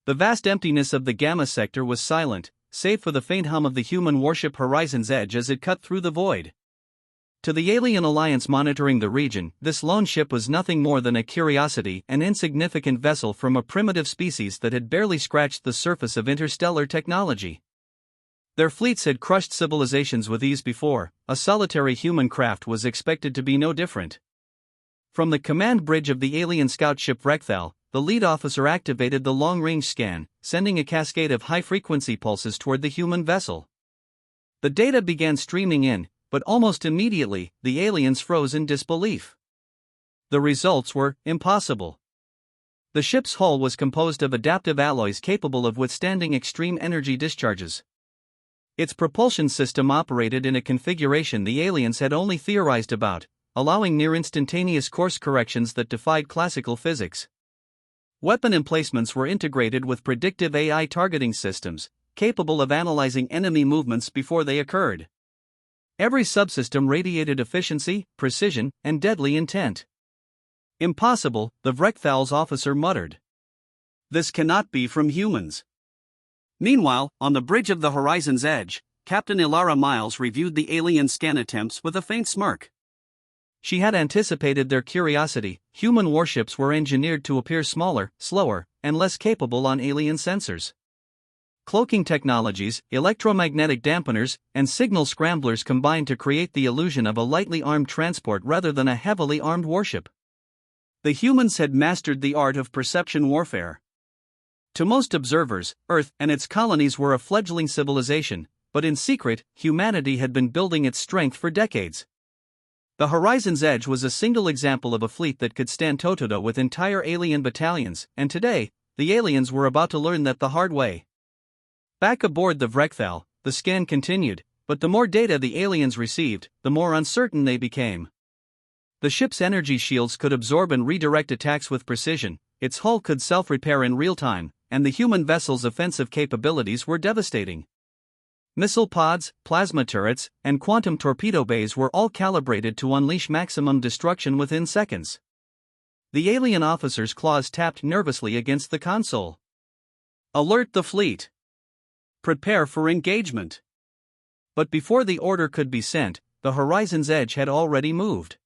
The vast emptiness of the Gamma sector was silent, save for the faint hum of the human warship Horizon's Edge as it cut through the void. To the alien alliance monitoring the region, this lone ship was nothing more than a curiosity, an insignificant vessel from a primitive species that had barely scratched the surface of interstellar technology. Their fleets had crushed civilizations with ease before, a solitary human craft was expected to be no different. From the command bridge of the alien scout ship Rekthal, the lead officer activated the long-range scan, sending a cascade of high-frequency pulses toward the human vessel. The data began streaming in, but almost immediately, the aliens froze in disbelief. The results were impossible. The ship's hull was composed of adaptive alloys capable of withstanding extreme energy discharges. Its propulsion system operated in a configuration the aliens had only theorized about, allowing near-instantaneous course corrections that defied classical physics. Weapon emplacements were integrated with predictive AI targeting systems, capable of analyzing enemy movements before they occurred. Every subsystem radiated efficiency, precision, and deadly intent. Impossible, the Vrechthal's officer muttered. This cannot be from humans. Meanwhile, on the bridge of the Horizon's Edge, Captain Ilara Miles reviewed the alien scan attempts with a faint smirk. She had anticipated their curiosity. Human warships were engineered to appear smaller, slower, and less capable on alien sensors. Cloaking technologies, electromagnetic dampeners, and signal scramblers combined to create the illusion of a lightly armed transport rather than a heavily armed warship. The humans had mastered the art of perception warfare. To most observers, Earth and its colonies were a fledgling civilization, but in secret, humanity had been building its strength for decades. The Horizon's Edge was a single example of a fleet that could stand toe-to-toe with entire alien battalions, and today, the aliens were about to learn that the hard way. Back aboard the Vrechthal, the scan continued, but the more data the aliens received, the more uncertain they became. The ship's energy shields could absorb and redirect attacks with precision, its hull could self-repair in real time, and the human vessel's offensive capabilities were devastating. Missile pods, plasma turrets, and quantum torpedo bays were all calibrated to unleash maximum destruction within seconds. The alien officer's claws tapped nervously against the console. Alert the fleet! Prepare for engagement! But before the order could be sent, the Horizon's Edge had already moved.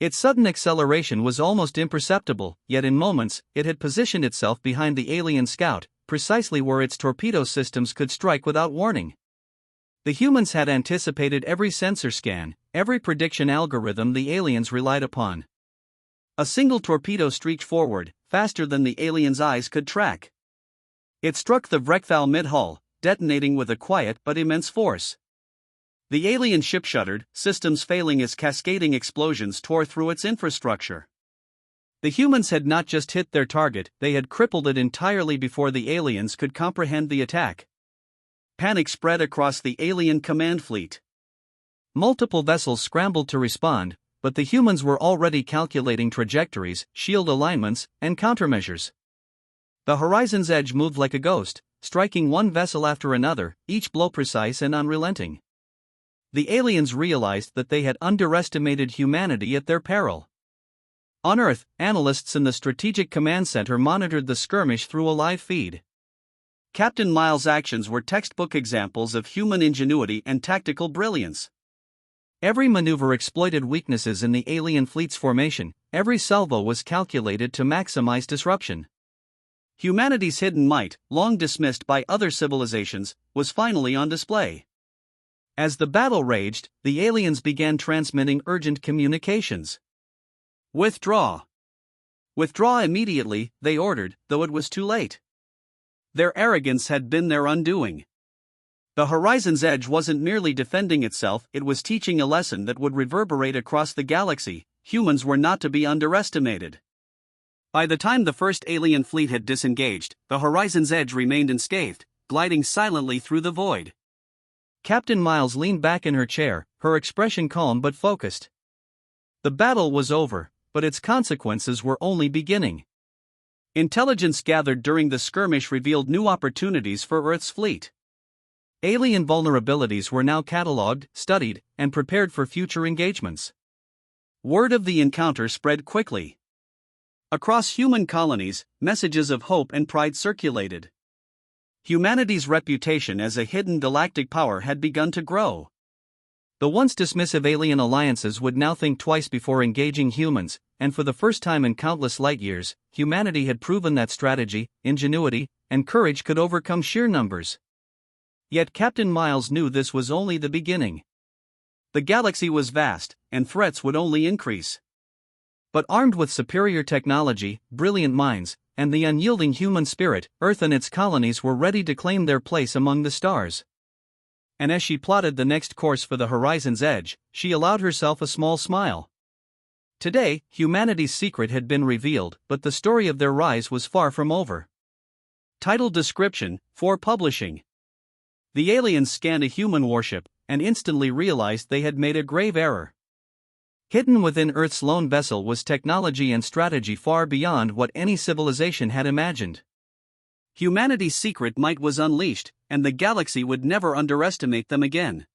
Its sudden acceleration was almost imperceptible, yet in moments, it had positioned itself behind the alien scout, precisely where its torpedo systems could strike without warning. The humans had anticipated every sensor scan, every prediction algorithm the aliens relied upon. A single torpedo streaked forward, faster than the aliens' eyes could track. It struck the Vrechthal mid-hull, detonating with a quiet but immense force. The alien ship shuddered, systems failing as cascading explosions tore through its infrastructure. The humans had not just hit their target, they had crippled it entirely before the aliens could comprehend the attack. Panic spread across the alien command fleet. Multiple vessels scrambled to respond, but the humans were already calculating trajectories, shield alignments, and countermeasures. The Horizon's Edge moved like a ghost, striking one vessel after another, each blow precise and unrelenting. The aliens realized that they had underestimated humanity at their peril. On Earth, analysts in the Strategic Command Center monitored the skirmish through a live feed. Captain Miles' actions were textbook examples of human ingenuity and tactical brilliance. Every maneuver exploited weaknesses in the alien fleet's formation, every salvo was calculated to maximize disruption. Humanity's hidden might, long dismissed by other civilizations, was finally on display. As the battle raged, the aliens began transmitting urgent communications. Withdraw! Withdraw immediately, they ordered, though it was too late. Their arrogance had been their undoing. The Horizon's Edge wasn't merely defending itself, it was teaching a lesson that would reverberate across the galaxy. Humans were not to be underestimated. By the time the first alien fleet had disengaged, the Horizon's Edge remained unscathed, gliding silently through the void. Captain Miles leaned back in her chair, her expression calm but focused. The battle was over, but its consequences were only beginning. Intelligence gathered during the skirmish revealed new opportunities for Earth's fleet. Alien vulnerabilities were now catalogued, studied, and prepared for future engagements. Word of the encounter spread quickly. Across human colonies, messages of hope and pride circulated. Humanity's reputation as a hidden galactic power had begun to grow. The once dismissive alien alliances would now think twice before engaging humans, and for the first time in countless light years, humanity had proven that strategy, ingenuity, and courage could overcome sheer numbers. Yet Captain Miles knew this was only the beginning. The galaxy was vast, and threats would only increase. But armed with superior technology, brilliant minds, and the unyielding human spirit, Earth and its colonies were ready to claim their place among the stars. And as she plotted the next course for the horizon's edge, she allowed herself a small smile. Today, humanity's secret had been revealed, but the story of their rise was far from over. Title description: for publishing. The aliens scanned a human warship, and instantly realized they had made a grave error. Hidden within Earth's lone vessel was technology and strategy far beyond what any civilization had imagined. Humanity's secret might was unleashed, and the galaxy would never underestimate them again.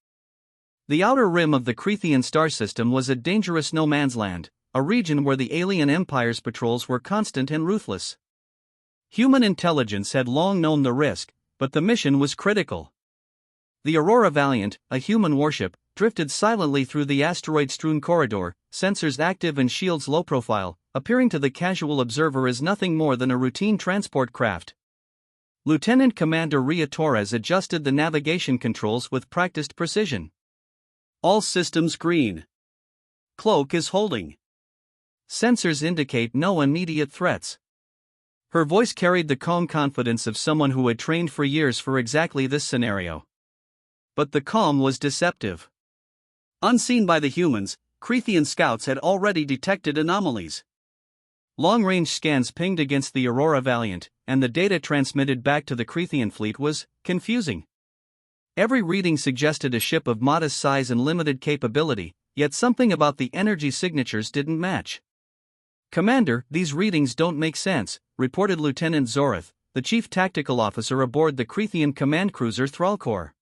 The outer rim of the Crethean star system was a dangerous no-man's land, a region where the alien empire's patrols were constant and ruthless. Human intelligence had long known the risk, but the mission was critical. The Aurora Valiant, a human warship, drifted silently through the asteroid-strewn corridor, sensors active and shields low profile, appearing to the casual observer as nothing more than a routine transport craft. Lieutenant Commander Ria Torres adjusted the navigation controls with practiced precision. All systems green. Cloak is holding. Sensors indicate no immediate threats. Her voice carried the calm confidence of someone who had trained for years for exactly this scenario. But the calm was deceptive. Unseen by the humans, Crethean scouts had already detected anomalies. Long-range scans pinged against the Aurora Valiant, and the data transmitted back to the Crethean fleet was confusing. Every reading suggested a ship of modest size and limited capability, yet something about the energy signatures didn't match. "Commander, these readings don't make sense," reported Lieutenant Zoreth, the chief tactical officer aboard the Crethean command cruiser Thrallcore.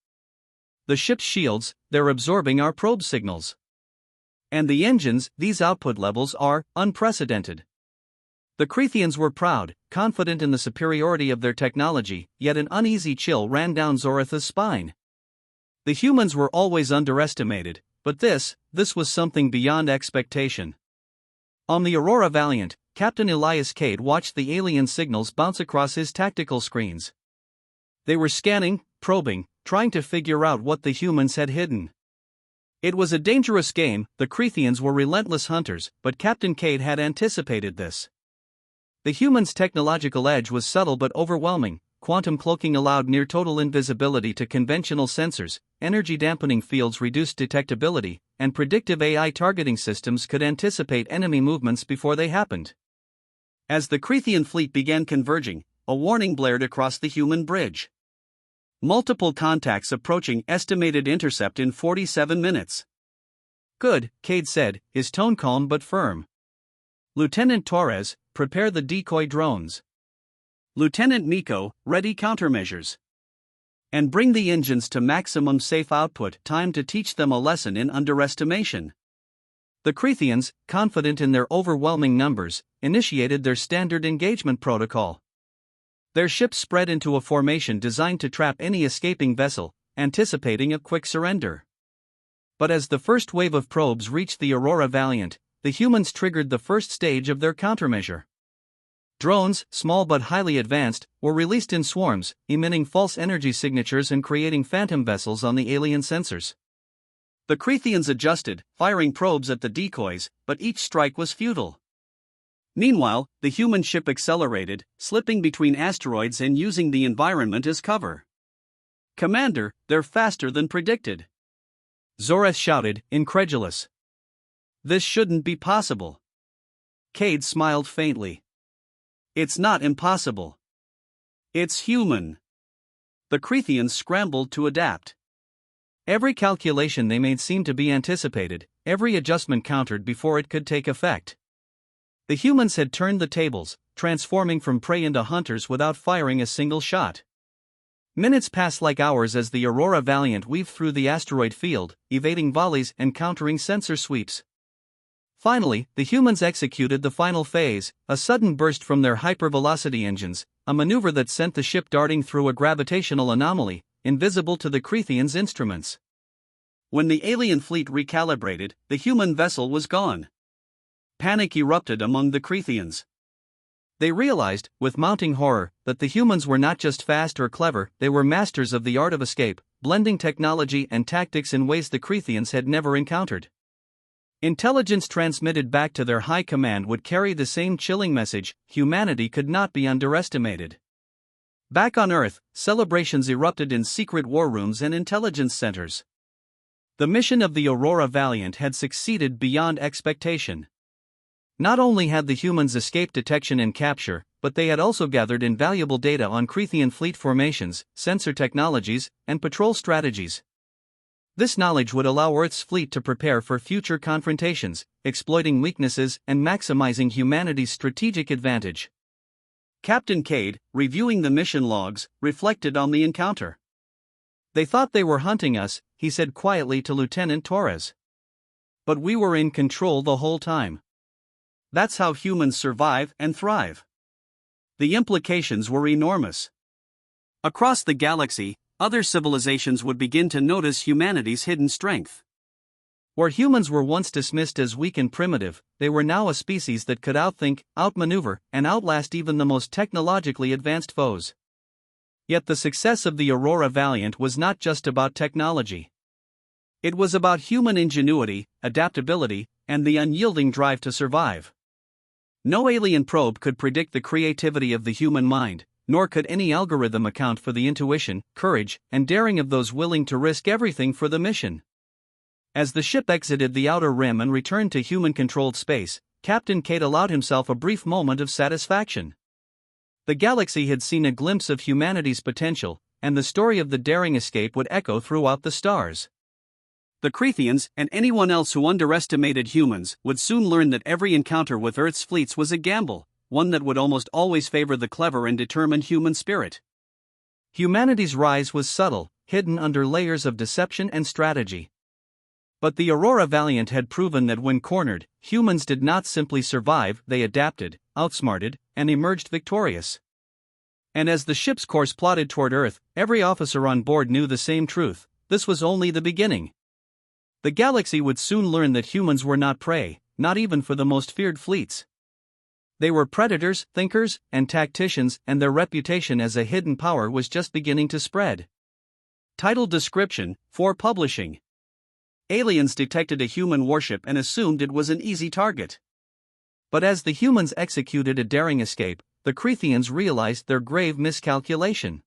"The ship's shields, they're absorbing our probe signals. And the engines, these output levels are unprecedented." The Cretheans were proud, confident in the superiority of their technology, yet an uneasy chill ran down Zoreth's spine. The humans were always underestimated, but this was something beyond expectation. On the Aurora Valiant, Captain Elias Cade watched the alien signals bounce across his tactical screens. They were scanning, probing, trying to figure out what the humans had hidden. It was a dangerous game. The Cretheans were relentless hunters, but Captain Cade had anticipated this. The humans' technological edge was subtle but overwhelming. Quantum cloaking allowed near-total invisibility to conventional sensors, energy-dampening fields reduced detectability, and predictive AI targeting systems could anticipate enemy movements before they happened. As the Crethean fleet began converging, a warning blared across the human bridge. Multiple contacts approaching, estimated intercept in 47 minutes. "Good," Cade said, his tone calm but firm. "Lieutenant Torres, prepare the decoy drones. Lieutenant Miko, ready countermeasures. And bring the engines to maximum safe output. Time to teach them a lesson in underestimation." The Cretheans, confident in their overwhelming numbers, initiated their standard engagement protocol. Their ships spread into a formation designed to trap any escaping vessel, anticipating a quick surrender. But as the first wave of probes reached the Aurora Valiant, the humans triggered the first stage of their countermeasure. Drones, small but highly advanced, were released in swarms, emitting false energy signatures and creating phantom vessels on the alien sensors. The Cretheans adjusted, firing probes at the decoys, but each strike was futile. Meanwhile, the human ship accelerated, slipping between asteroids and using the environment as cover. "Commander, they're faster than predicted," Zoreth shouted, incredulous. "This shouldn't be possible." Cade smiled faintly. "It's not impossible. It's human." The Cretheans scrambled to adapt. Every calculation they made seemed to be anticipated, every adjustment countered before it could take effect. The humans had turned the tables, transforming from prey into hunters without firing a single shot. Minutes passed like hours as the Aurora Valiant weaved through the asteroid field, evading volleys and countering sensor sweeps. Finally, the humans executed the final phase, a sudden burst from their hypervelocity engines, a maneuver that sent the ship darting through a gravitational anomaly, invisible to the Cretheans' instruments. When the alien fleet recalibrated, the human vessel was gone. Panic erupted among the Cretheans. They realized, with mounting horror, that the humans were not just fast or clever, they were masters of the art of escape, blending technology and tactics in ways the Cretheans had never encountered. Intelligence transmitted back to their high command would carry the same chilling message: humanity could not be underestimated. Back on Earth, celebrations erupted in secret war rooms and intelligence centers. The mission of the Aurora Valiant had succeeded beyond expectation. Not only had the humans escaped detection and capture, but they had also gathered invaluable data on Crethean fleet formations, sensor technologies, and patrol strategies. This knowledge would allow Earth's fleet to prepare for future confrontations, exploiting weaknesses and maximizing humanity's strategic advantage. Captain Cade, reviewing the mission logs, reflected on the encounter. "They thought they were hunting us," he said quietly to Lieutenant Torres. "But we were in control the whole time. That's how humans survive and thrive." The implications were enormous. Across the galaxy, other civilizations would begin to notice humanity's hidden strength. Where humans were once dismissed as weak and primitive, they were now a species that could outthink, outmaneuver, and outlast even the most technologically advanced foes. Yet the success of the Aurora Valiant was not just about technology. It was about human ingenuity, adaptability, and the unyielding drive to survive. No alien probe could predict the creativity of the human mind, nor could any algorithm account for the intuition, courage, and daring of those willing to risk everything for the mission. As the ship exited the outer rim and returned to human-controlled space, Captain Cade allowed himself a brief moment of satisfaction. The galaxy had seen a glimpse of humanity's potential, and the story of the daring escape would echo throughout the stars. The Cretheans, and anyone else who underestimated humans, would soon learn that every encounter with Earth's fleets was a gamble, one that would almost always favor the clever and determined human spirit. Humanity's rise was subtle, hidden under layers of deception and strategy. But the Aurora Valiant had proven that when cornered, humans did not simply survive, they adapted, outsmarted, and emerged victorious. And as the ship's course plodded toward Earth, every officer on board knew the same truth: this was only the beginning. The galaxy would soon learn that humans were not prey, not even for the most feared fleets. They were predators, thinkers, and tacticians, and their reputation as a hidden power was just beginning to spread. Title description: for publishing. Aliens detected a human warship and assumed it was an easy target. But as the humans executed a daring escape, the Cretheans realized their grave miscalculation.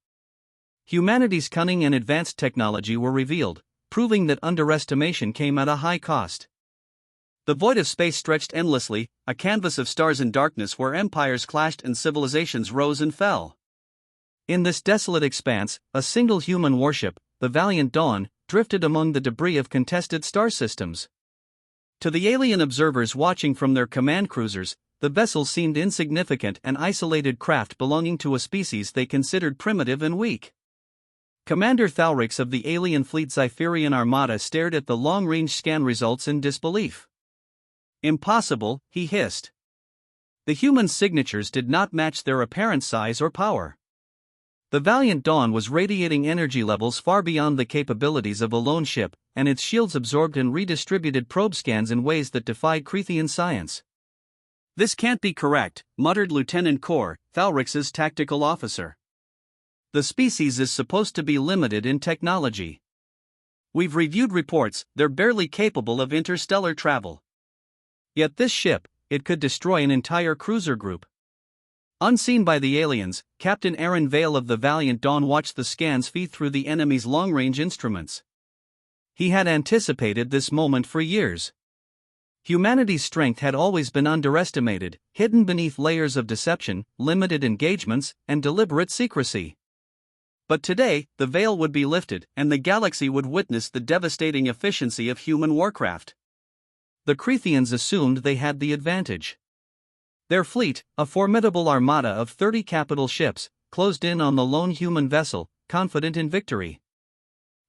Humanity's cunning and advanced technology were revealed, proving that underestimation came at a high cost. The void of space stretched endlessly, a canvas of stars and darkness where empires clashed and civilizations rose and fell. In this desolate expanse, a single human warship, the Valiant Dawn, drifted among the debris of contested star systems. To the alien observers watching from their command cruisers, the vessel seemed insignificant, an isolated craft belonging to a species they considered primitive and weak. Commander Thalrix of the alien fleet Zypherian Armada stared at the long-range scan results in disbelief. "Impossible," he hissed. The human signatures did not match their apparent size or power. The Valiant Dawn was radiating energy levels far beyond the capabilities of a lone ship, and its shields absorbed and redistributed probe scans in ways that defied Crethean science. "This can't be correct," muttered Lieutenant Kor, Thalrix's tactical officer. "The species is supposed to be limited in technology. We've reviewed reports, they're barely capable of interstellar travel. Yet this ship, it could destroy an entire cruiser group." Unseen by the aliens, Captain Aaron Vale of the Valiant Dawn watched the scans feed through the enemy's long-range instruments. He had anticipated this moment for years. Humanity's strength had always been underestimated, hidden beneath layers of deception, limited engagements, and deliberate secrecy. But today, the veil would be lifted, and the galaxy would witness the devastating efficiency of human warcraft. The Cretheans assumed they had the advantage. Their fleet, a formidable armada of 30 capital ships, closed in on the lone human vessel, confident in victory.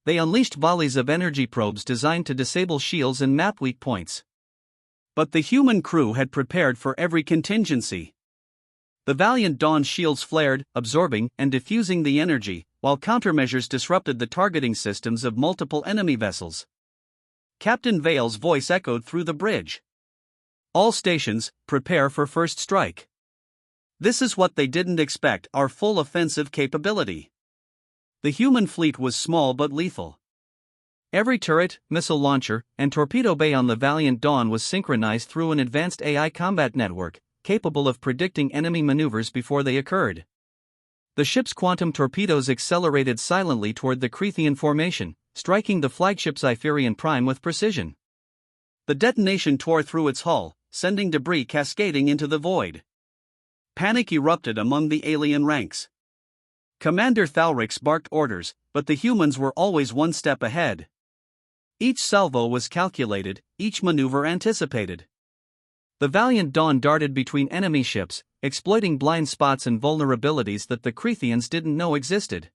They unleashed volleys of energy probes designed to disable shields and map weak points. But the human crew had prepared for every contingency. The Valiant Dawn's shields flared, absorbing and diffusing the energy, while countermeasures disrupted the targeting systems of multiple enemy vessels. Captain Vale's voice echoed through the bridge. "All stations, prepare for first strike. This is what they didn't expect, our full offensive capability." The human fleet was small but lethal. Every turret, missile launcher, and torpedo bay on the Valiant Dawn was synchronized through an advanced AI combat network, capable of predicting enemy maneuvers before they occurred. The ship's quantum torpedoes accelerated silently toward the Crethean formation, striking the flagship Cypherian Prime with precision. The detonation tore through its hull, sending debris cascading into the void. Panic erupted among the alien ranks. Commander Thalrix barked orders, but the humans were always one step ahead. Each salvo was calculated, each maneuver anticipated. The Valiant Dawn darted between enemy ships, exploiting blind spots and vulnerabilities that the Cretheans didn't know existed.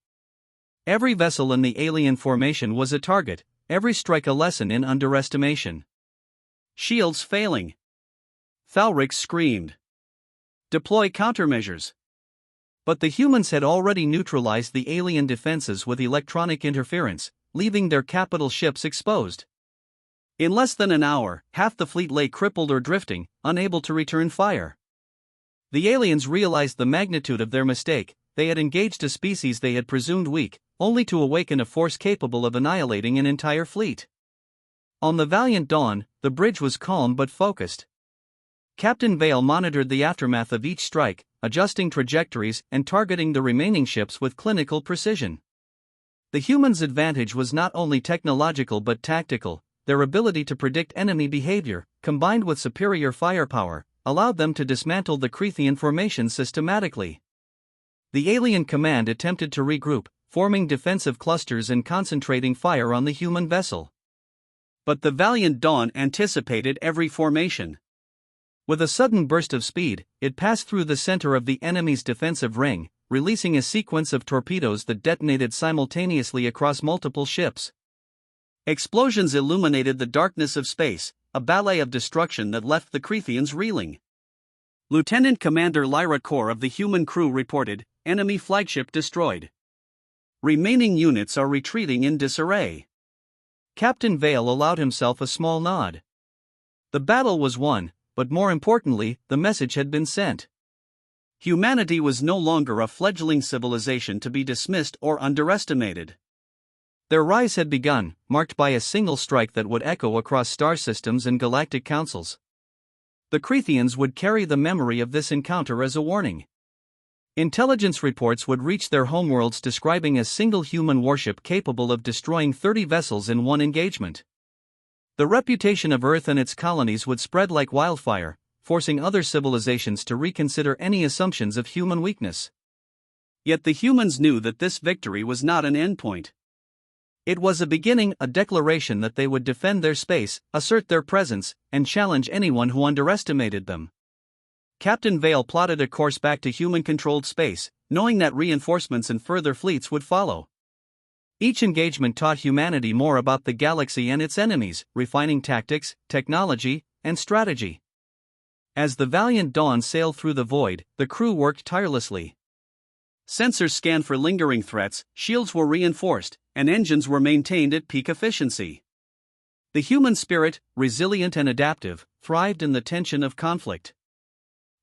Every vessel in the alien formation was a target, every strike a lesson in underestimation. Shields failing. Thalrix screamed. Deploy countermeasures. But the humans had already neutralized the alien defenses with electronic interference, leaving their capital ships exposed. In less than an hour, half the fleet lay crippled or drifting, unable to return fire. The aliens realized the magnitude of their mistake. They had engaged a species they had presumed weak, only to awaken a force capable of annihilating an entire fleet. On the Valiant Dawn, the bridge was calm but focused. Captain Vale monitored the aftermath of each strike, adjusting trajectories and targeting the remaining ships with clinical precision. The humans' advantage was not only technological but tactical. Their ability to predict enemy behavior, combined with superior firepower, allowed them to dismantle the Crethean formation systematically. The alien command attempted to regroup, forming defensive clusters and concentrating fire on the human vessel. But the Valiant Dawn anticipated every formation. With a sudden burst of speed, it passed through the center of the enemy's defensive ring, releasing a sequence of torpedoes that detonated simultaneously across multiple ships. Explosions illuminated the darkness of space, a ballet of destruction that left the Cretheans reeling. Lieutenant Commander Lyra Core of the human crew reported, "Enemy flagship destroyed. Remaining units are retreating in disarray." Captain Vale allowed himself a small nod. The battle was won, but more importantly, the message had been sent. Humanity was no longer a fledgling civilization to be dismissed or underestimated. Their rise had begun, marked by a single strike that would echo across star systems and galactic councils. The Cretheans would carry the memory of this encounter as a warning. Intelligence reports would reach their homeworlds describing a single human warship capable of destroying 30 vessels in one engagement. The reputation of Earth and its colonies would spread like wildfire, forcing other civilizations to reconsider any assumptions of human weakness. Yet the humans knew that this victory was not an endpoint. It was a beginning, a declaration that they would defend their space, assert their presence, and challenge anyone who underestimated them. Captain Vale plotted a course back to human-controlled space, knowing that reinforcements and further fleets would follow. Each engagement taught humanity more about the galaxy and its enemies, refining tactics, technology, and strategy. As the Valiant Dawn sailed through the void, the crew worked tirelessly. Sensors scanned for lingering threats, shields were reinforced, and engines were maintained at peak efficiency. The human spirit, resilient and adaptive, thrived in the tension of conflict.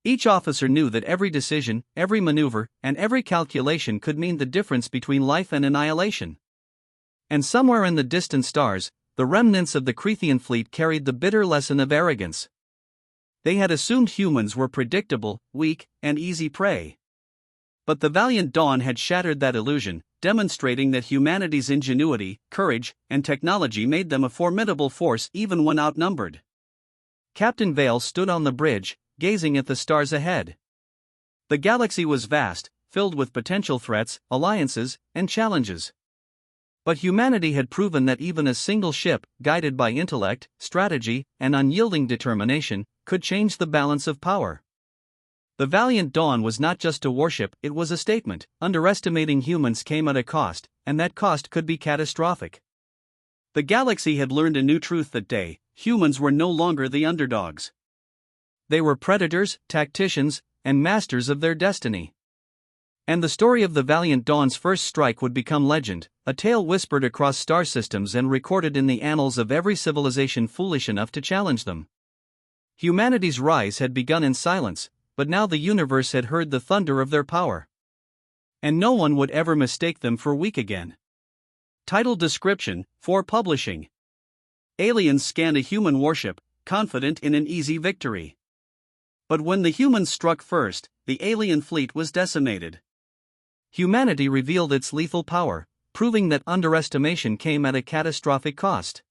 Each officer knew that every decision, every maneuver, and every calculation could mean the difference between life and annihilation. And somewhere in the distant stars, the remnants of the Crethean fleet carried the bitter lesson of arrogance. They had assumed humans were predictable, weak, and easy prey. But the Valiant Dawn had shattered that illusion, demonstrating that humanity's ingenuity, courage, and technology made them a formidable force even when outnumbered. Captain Vale stood on the bridge, gazing at the stars ahead. The galaxy was vast, filled with potential threats, alliances, and challenges. But humanity had proven that even a single ship, guided by intellect, strategy, and unyielding determination, could change the balance of power. The Valiant Dawn was not just a warship, it was a statement. Underestimating humans came at a cost, and that cost could be catastrophic. The galaxy had learned a new truth that day: humans were no longer the underdogs. They were predators, tacticians, and masters of their destiny. And the story of the Valiant Dawn's first strike would become legend, a tale whispered across star systems and recorded in the annals of every civilization foolish enough to challenge them. Humanity's rise had begun in silence, but now the universe had heard the thunder of their power. And no one would ever mistake them for weak again. Title description: for publishing. Aliens scanned a human warship, confident in an easy victory. But when the humans struck first, the alien fleet was decimated. Humanity revealed its lethal power, proving that underestimation came at a catastrophic cost.